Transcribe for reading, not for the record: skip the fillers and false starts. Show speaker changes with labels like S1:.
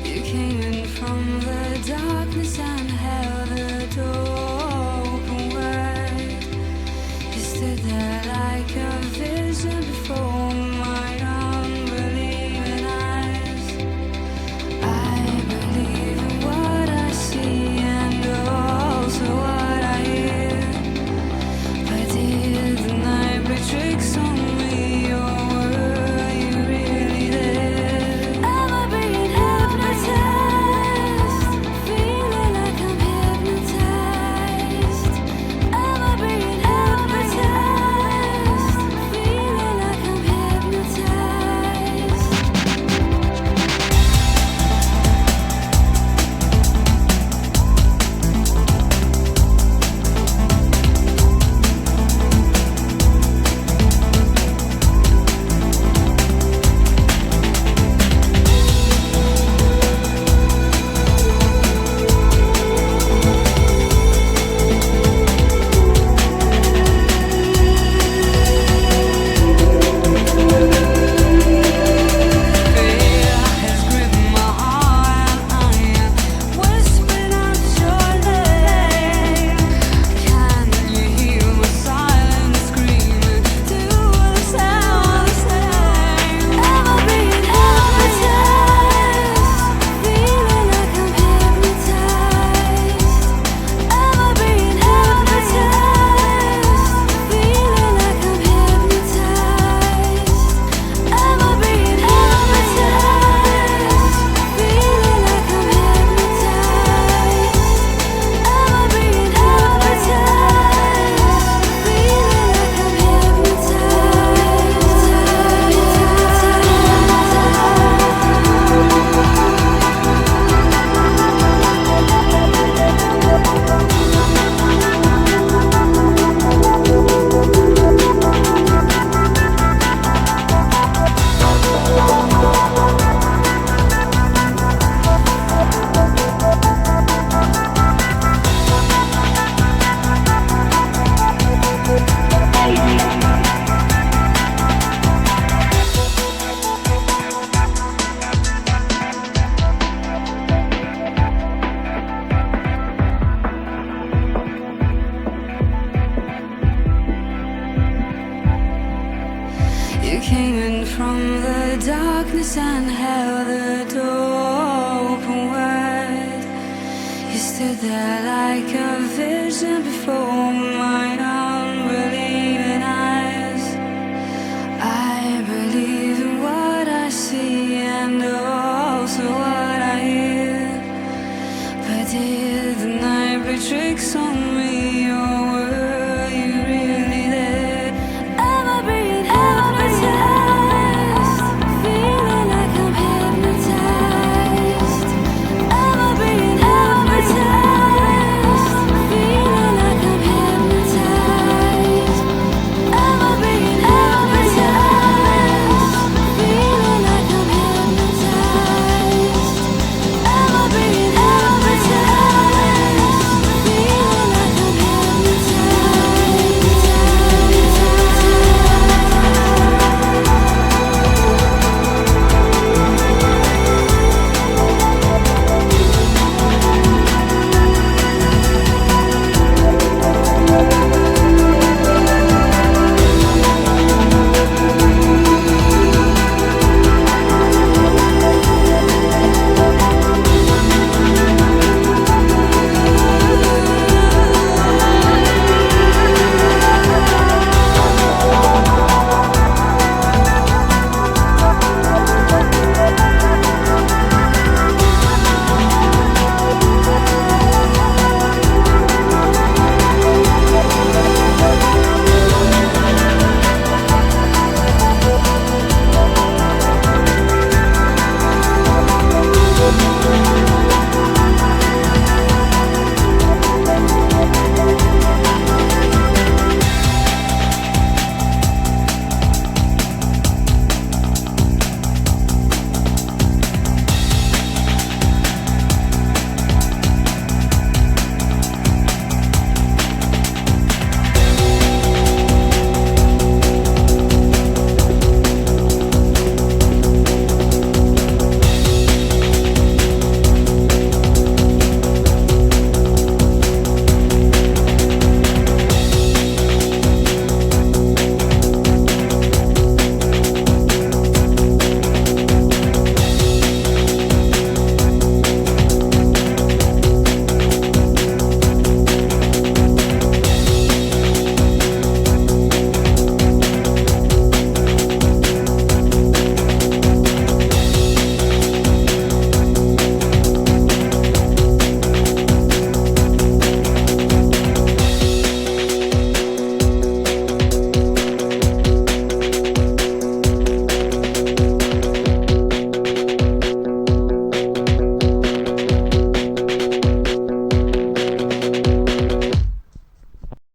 S1: You came in from the darkness and held the door open wide. You stood there like a vision before my unbelieving eyes. I believe in what I see and also what I hear. But did the night play tricks on me, or were you really there? Am I being hypnotized? Feeling like I'm hypnotized. Am I being hypnotized? Feeling like I'm hypnotized. Fear has gripped my heart, I am whispering out your name. Can you hear my silent screaming? Do the sound the same? Am I being hypnotized? Feeling like I'm hypnotized. Am I being hypnotized? Feeling like I'm hypnotized. Am I being hypnotized? Feeling like I'm hypnotized. Am I being hypnotized? Feeling like I'm You came in from the darkness and held the door open wide. You stood there like a vision before my unbelieving eyes. I believe in what I see and also what I hear. But did the night play tricks on me?